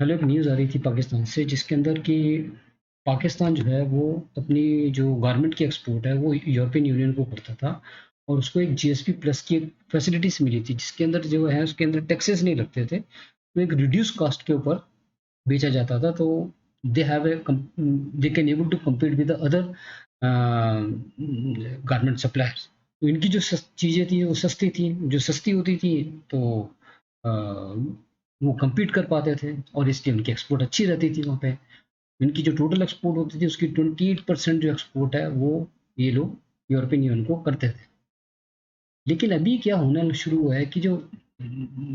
कल एक न्यूज़ आ रही थी पाकिस्तान से जिसके अंदर कि पाकिस्तान जो है वो अपनी जो गारमेंट की एक्सपोर्ट है वो यूरोपियन यूनियन को करता था और उसको एक जीएसपी प्लस की एक फैसिलिटीज मिली थी जिसके अंदर जो है उसके अंदर टैक्सेस नहीं लगते थे, तो एक रिड्यूस कॉस्ट के ऊपर बेचा जाता था। तो they have a they can able to compete with other garment suppliers. तो इनकी जो चीज़ें थी वो सस्ती थी, जो सस्ती होती थी तो अ, वो कम्पीट कर पाते थे और इसलिए उनकी एक्सपोर्ट अच्छी रहती थी वहाँ पे। इनकी जो टोटल एक्सपोर्ट होती थी उसकी 28% जो एक्सपोर्ट है वो ये लोग यूरोपियन यूनियन को करते थे। लेकिन अभी क्या होना शुरू हुआ है कि जो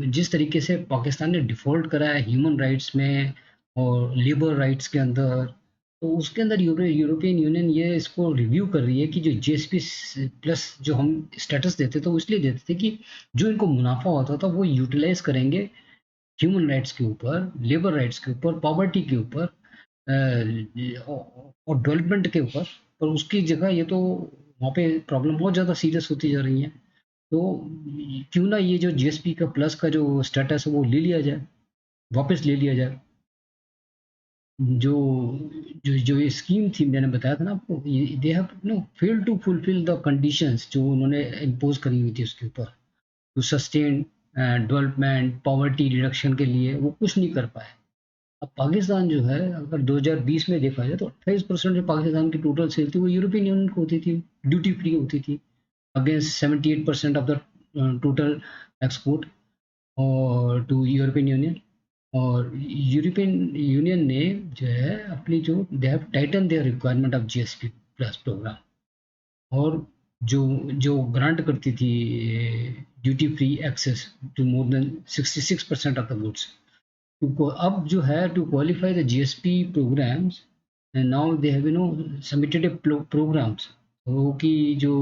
जिस तरीके से पाकिस्तान ने डिफ़ॉल्ट करा है ह्यूमन राइट्स में और लेबर राइट्स के अंदर, तो उसके अंदर यूरोपियन यूनियन ये इसको रिव्यू कर रही है कि जो जीएसपी प्लस जो हम स्टेटस देते थे वो इसलिए देते थे कि जो इनको मुनाफा होता था वो यूटिलाइज करेंगे ह्यूमन राइट्स के ऊपर, लेबर राइट्स के ऊपर, पॉवर्टी के ऊपर और डेवलपमेंट के ऊपर। पर उसकी जगह ये तो वहाँ पे प्रॉब्लम बहुत ज़्यादा सीरियस होती जा रही है। तो क्यों ना ये जो जीएसपी का प्लस का जो स्टेटस है वो ले लिया जाए, वापस ले लिया जाए। जो जो ये स्कीम थी मैंने बताया था ना आपको, they have no fail to fulfil the conditions जो उन्होंने इम्पोज करी हुई थी उसके ऊपर, to sustain development, poverty reduction के लिए वो कुछ नहीं कर पाए। अब पाकिस्तान जो है अगर 2020 में देखा जाए तो 28% जो पाकिस्तान की टोटल सेल थी वो यूरोपियन यूनियन को होती थी, ड्यूटी फ्री होती थी, against 78% of the total export और टू यूरोपियन यूनियन। और यूरोपियन यूनियन ने जो है अपनी जो they have tighten their requirement of GSP plus programme, और जो जो ग्रांट करती थी duty free access to more than 66% of the goods. अब जो है to qualify the GSP programmes, now they have submitted a programmes वो कि जो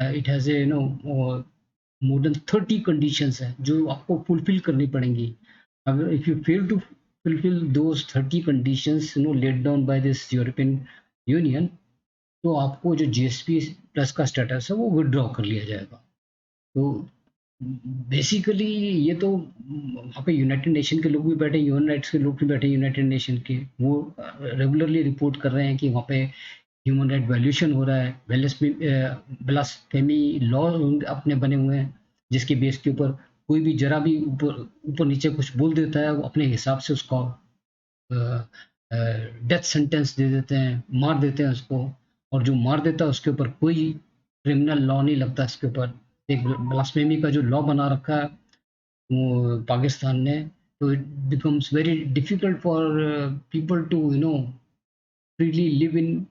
it has a more than 30 conditions हैं जो आपको फुलफिल करनी पड़ेंगी। अगर if you fail to fulfil those 30 conditions laid down by this European Union, तो आपको जो जीएसपी प्लस का स्टेटस है वो विदड्रॉ कर लिया जाएगा। तो बेसिकली ये तो वहाँ पे यूनाइटेड नेशन के लोग भी बैठे, ह्यूमन राइट्स के लोग भी बैठे यूनाइटेड नेशन के, वो रेगुलरली रिपोर्ट कर रहे हैं कि वहाँ पे ह्यूमन राइट वैल्यूएशन हो रहा है, ब्लास्फेमी लॉ अपने बने हुए हैं जिसके बेस के ऊपर कोई भी जरा भी ऊपर ऊपर नीचे कुछ बोल देता है वो अपने हिसाब से उसको डेथ सेंटेंस दे देते हैं, मार देते हैं उसको। और जो मार देता है उसके ऊपर कोई क्रिमिनल लॉ नहीं लगता इसके ऊपर। एक ब्लास्फेमी का जो लॉ बना रखा है वो पाकिस्तान ने, तो it becomes very difficult for people to freely live in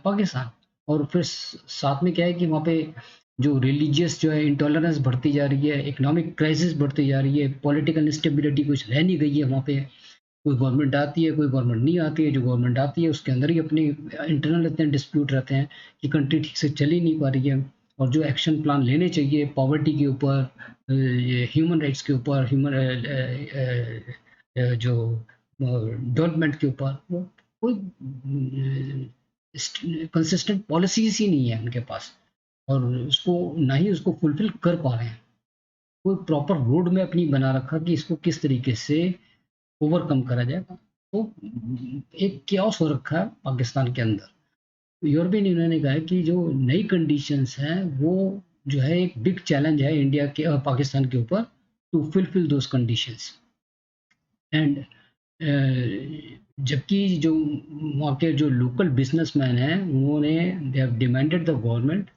Pakistan. और फिर साथ में क्या है कि वहाँ पे जो रिलीजियस जो है इंटॉलरेंस बढ़ती जा रही है, इकोनॉमिक क्राइसिस बढ़ती जा रही है, पॉलिटिकल इंस्टेबिलिटी कुछ रह नहीं गई है वहाँ पे। कोई गवर्नमेंट आती है, कोई गवर्नमेंट नहीं आती है, जो गवर्नमेंट आती है उसके अंदर ही अपनी इंटरनल इतने डिस्प्यूट रहते हैं कि कंट्री ठीक से चल ही नहीं पा रही है। और जो एक्शन प्लान लेने चाहिए पॉवर्टी के ऊपर, ये ह्यूमन राइट्स के ऊपर, जो डेवलपमेंट के ऊपर, वो कोई कंसिस्टेंट पॉलिसीज ही नहीं है उनके पास। और उसको ना ही उसको फुलफिल कर पा रहे हैं। कोई प्रॉपर रोड मैप नहीं बना रखा कि इसको किस तरीके से ओवरकम करा जाएगा। तो एक क्यास हो रखा है पाकिस्तान के अंदर। यूरोपियन यूनियन ने कहा है कि जो नई कंडीशंस हैं वो जो है एक बिग चैलेंज है इंडिया के पाकिस्तान के ऊपर to fulfil those conditions. And जबकि जो वहाँ के जो लोकल बिजनेसमैन हैं उन्होंने they have demanded the government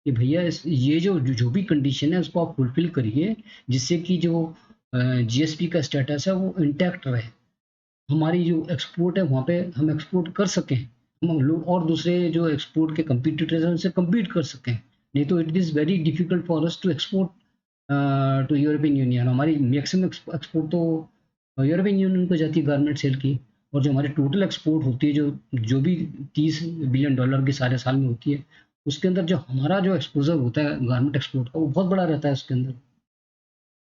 कि भैया ये जो जो भी कंडीशन है उसको आप फुलफिल करिए, जिससे कि जो जीएसपी का स्टेटस है वो इंटैक्ट रहे, हमारी जो एक्सपोर्ट है वहाँ पे हम एक्सपोर्ट कर सकें, हम लोग और दूसरे जो एक्सपोर्ट के कंपटीटर्स हैं उनसे कम्पीट कर सकें। नहीं तो it is very difficult for us to export to European Union. हमारी मैक्सिमम एक्सपोर्ट तो यूरोपियन यूनियन को जाती है गारमेंट सेल की। और जो हमारी टोटल एक्सपोर्ट होती है जो जो भी $30 बिलियन की सारे साल में होती है, उसके अंदर जो हमारा जो एक्सपोजर होता है गारमेंट एक्सपोर्ट का वो बहुत बड़ा रहता है उसके अंदर।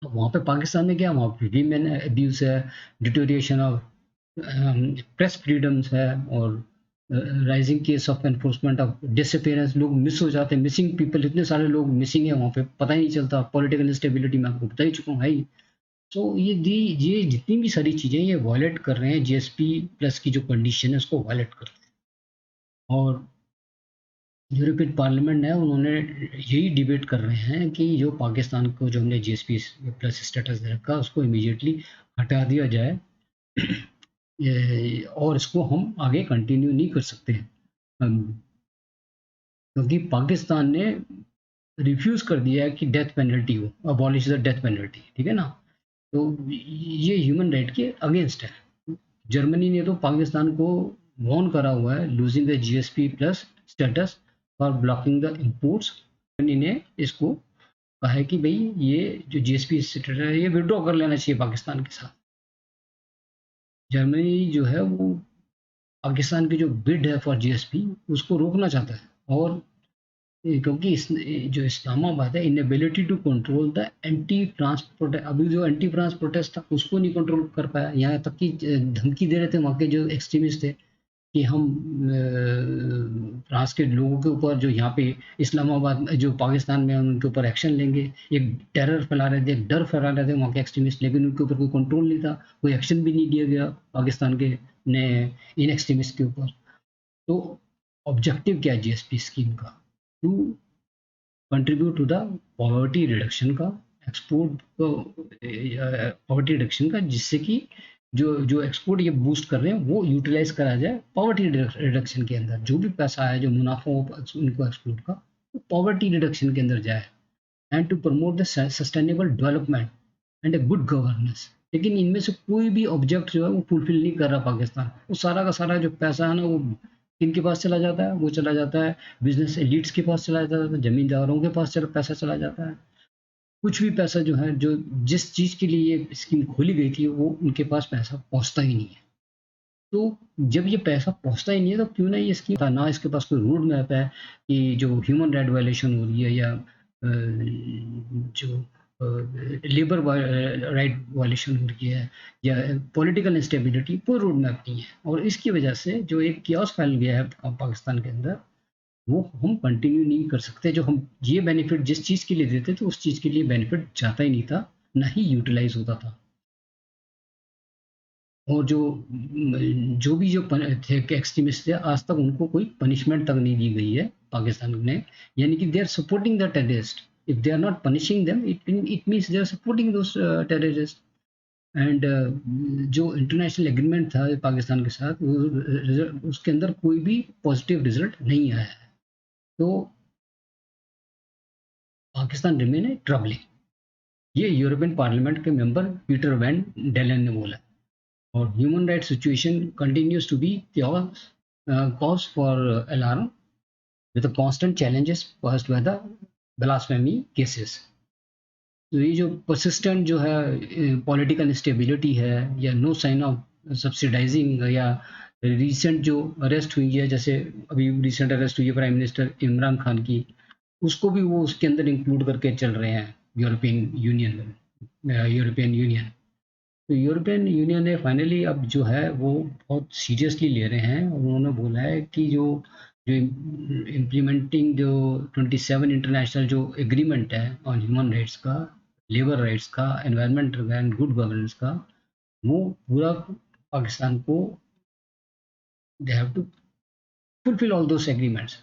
तो वहाँ पे पाकिस्तान में क्या, वहाँ पे वीमेन अब्यूज़ है, डिटोरिएशन ऑफ प्रेस फ्रीडम्स है, और rising case of enforcement of disappearance, लोग मिस हो जाते हैं, मिसिंग पीपल इतने सारे लोग मिसिंग है वहाँ पे, पता ही नहीं चलता। पॉलिटिकल इंस्टेबिलिटी मैं आपको बता ही चुका हूँ, है ही। तो ये जितनी भी सारी चीज़ें ये वायलेट कर रहे हैं, जीएसपी प्लस की जो कंडीशन है उसको वायलेट कर रहे हैं। और यूरोपियन पार्लियामेंट है उन्होंने यही डिबेट कर रहे हैं कि जो पाकिस्तान को जो हमने जीएसपी प्लस स्टेटस दे रखा उसको इमीडिएटली हटा दिया जाए। और इसको हम आगे कंटिन्यू नहीं कर सकते क्योंकि पाकिस्तान ने रिफ्यूज कर दिया है कि डेथ पेनल्टी हो, अबॉलिश द डेथ पेनल्टी, ठीक है ना। तो ये ह्यूमन राइट के अगेंस्ट है। जर्मनी ने तो पाकिस्तान को वार्न करा हुआ है losing the GSP plus status for blocking the imports. Germany ने इसको कहा है कि भाई ये जो जीएसपी स्टेटस है ये विड्रॉ कर लेना चाहिए पाकिस्तान के साथ। जर्मनी जो है वो पाकिस्तान की जो बिड है फॉर जीएसपी उसको रोकना चाहता है। और क्योंकि जो इस्लामाबाद है inability to control the anti France protest, अभी जो एंटी फ्रांस प्रोटेस्ट था उसको नहीं कंट्रोल कर पाया। यहाँ तक कि धमकी दे रहे थे वहाँ के जो एक्सट्रीमिस्ट थे कि हम फ्रांस के लोगों के ऊपर जो यहाँ पे इस्लामाबाद में जो पाकिस्तान में उनके ऊपर एक्शन लेंगे। एक टेरर फैला रहे थे, एक डर फैला रहे थे वहाँ के एक्सट्रीमिस्ट, लेकिन उनके ऊपर कोई कंट्रोल नहीं था, कोई एक्शन भी नहीं लिया गया पाकिस्तान के ने इन एक्सट्रीमिस्ट के ऊपर। तो ऑब्जेक्टिव क्या है जीएसपी स्कीम का? To contribute to the poverty reduction का, एक्सपोर्ट पॉवर्टी रिडक्शन का, जिससे कि जो जो एक्सपोर्ट ये बूस्ट कर रहे हैं वो यूटिलाइज करा जाए पॉवर्टी रिडक्शन के अंदर। जो भी पैसा है जो मुनाफा हो उनको एक्सपोर्ट का वो पॉवर्टी रिडक्शन के अंदर जाए and to promote the sustainable development and a good governance. लेकिन इनमें से कोई भी ऑब्जेक्ट जो है वो फुलफिल नहीं कर रहा पाकिस्तान। वो सारा का सारा जो पैसा है ना वो किनके पास चला जाता है? वो चला जाता है बिजनेस एलिट्स के पास चला जाता है, जमींदारों के पास पैसा चला जाता है। कुछ भी पैसा जो है जो जिस चीज़ के लिए ये स्कीम खोली गई थी वो उनके पास पैसा पहुंचता ही नहीं है। तो जब ये पैसा पहुंचता ही नहीं है तो क्यों ना ये स्कीम था ना, इसके पास कोई रोड मैप है कि जो ह्यूमन राइट वायलेशन हो रही है या जो लेबर राइट वायलेशन हो रही है या पॉलिटिकल इंस्टेबिलिटी, कोई रोड मैप नहीं है। और इसकी वजह से जो एक कियास फैल गया है पाकिस्तान के अंदर वो हम कंटिन्यू नहीं कर सकते। जो हम ये बेनिफिट जिस चीज़ के लिए देते थे उस चीज़ के लिए बेनिफिट जाता ही नहीं था, ना ही यूटिलाइज होता था। और जो भी जो थे एक्सट्रीमिस्ट थे आज तक उनको कोई पनिशमेंट तक नहीं दी गई है पाकिस्तान ने। यानी कि they are supporting the terrorist. If they are not punishing them it means they are supporting those terrorist. And जो इंटरनेशनल एग्रीमेंट था पाकिस्तान के साथ उसके अंदर कोई भी पॉजिटिव रिजल्ट नहीं आया है। तो पाकिस्तान रिमेन ए ट्रबलिंग। ये यूरोपियन पार्लियामेंट के मेंबर पीटर वैन डेलन ने बोला। और human right situation continues to be cause for alarm with the constant challenges posed by the blasphemy cases। तो ये जो परसिस्टेंट जो है पॉलिटिकल इंस्टेबिलिटी है या नो साइन ऑफ सब्सिडाइजिंग या रिसेंट जो अरेस्ट हुई है, जैसे अभी रिसेंट अरेस्ट हुई है प्राइम मिनिस्टर इमरान खान की, उसको भी वो उसके अंदर इंक्लूड करके चल रहे हैं यूरोपियन यूनियन में। यूरोपियन यूनियन तो यूरोपियन यूनियन ने फाइनली अब जो है वो बहुत सीरियसली ले रहे हैं। उन्होंने बोला है कि जो जो इम्प्लीमेंटिंग जो 27 इंटरनेशनल जो एग्रीमेंट है ऑन ह्यूमन राइट्स का, लेबर राइट्स का, एनवायरमेंट एंड गुड गवर्नेंस का, वो पूरा पाकिस्तान को they have to fulfil all those agreements.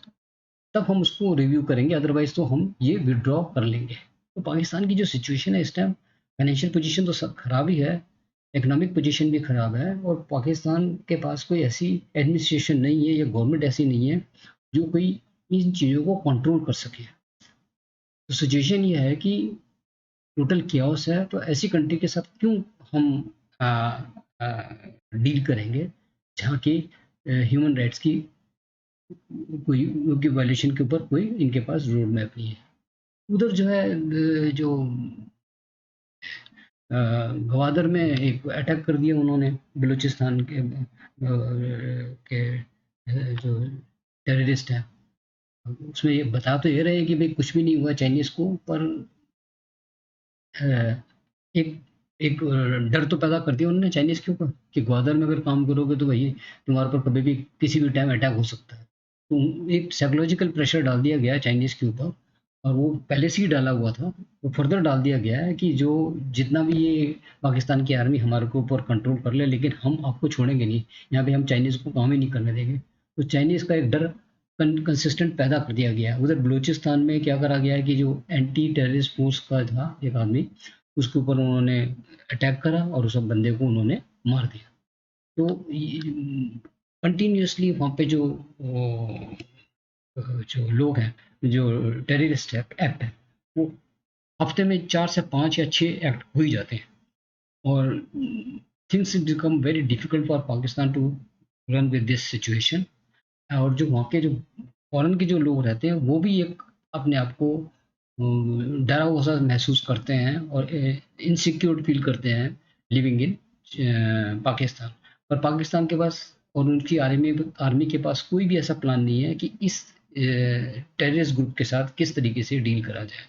तब हम उसको रिव्यू करेंगे, अदरवाइज तो हम ये विड्रॉ कर लेंगे। तो पाकिस्तान की जो सिचुएशन है इस टाइम, फाइनेंशियल पोजीशन तो सब खराब ही है, इकोनॉमिक पोजीशन भी खराब है, और पाकिस्तान के पास कोई ऐसी एडमिनिस्ट्रेशन नहीं है या गवर्नमेंट ऐसी नहीं है जो कोई इन चीज़ों को कंट्रोल कर सके। तो सिचुएशन ये है कि टोटल कियाओस है। तो ऐसी कंट्री के साथ क्यों हम डील करेंगे जहाँ की ह्यूमन राइट्स की कोई की वायलेशन के ऊपर कोई इनके पास रोड मैप नहीं है। उधर जो है जो गवादर में एक अटैक कर दिया उन्होंने बलूचिस्तान के जो टेररिस्ट हैं। उसमें ये बता तो ये रहे हैं कि भाई कुछ भी नहीं हुआ चाइनीज को, पर एक एक डर तो पैदा कर दिया उन्होंने चाइनीज के ऊपर कि ग्वादर में अगर काम करोगे तो भाई तुम्हारे पर कभी भी किसी भी टाइम अटैक हो सकता है। तो एक साइकोलॉजिकल प्रेशर डाल दिया गया चाइनीज के ऊपर। और वो पहले से ही डाला हुआ था। वो फर्दर डाल दिया गया है कि जो जितना भी ये पाकिस्तान की आर्मी हमारे को ऊपर कंट्रोल कर ले, लेकिन हम आपको छोड़ेंगे नहीं, यहाँ पे हम चाइनीज़ को काम ही नहीं करने देंगे। तो चाइनीज़ का एक डर कंसिस्टेंट पैदा कर दिया गया है। उधर बलूचिस्तान में क्या करा गया है कि जो एंटी टेररिस्ट फोर्स का था एक आदमी, उसके ऊपर उन्होंने अटैक करा और उस बंदे को उन्होंने मार दिया। तो कंटिन्यूसली वहाँ पे जो लोग हैं, जो टेररिस्ट एक्ट है, वो हफ्ते में 4 से 5 या 6 एक्ट हो ही जाते हैं। और things become very difficult for Pakistan to run with this situation. और जो वहाँ के जो फॉरेन के जो लोग रहते हैं वो भी एक अपने आप को डरा हुआ सा महसूस करते हैं और इनसिक्योर फील करते हैं लिविंग इन पाकिस्तान। पर पाकिस्तान के पास और उनकी आर्मी के पास कोई भी ऐसा प्लान नहीं है कि इस टेररिस्ट ग्रुप के साथ किस तरीके से डील करा जाए।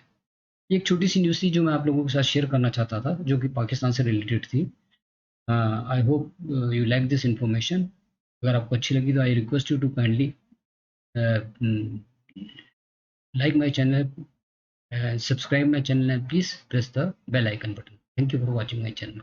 एक छोटी सी न्यूज़ थी जो मैं आप लोगों के साथ शेयर करना चाहता था, जो कि पाकिस्तान से रिलेटेड थी। I hope you like this information. अगर आपको अच्छी लगी तो I request you to kindly like my channel and subscribe my channel, and please press the bell icon button. Thank you for watching my channel.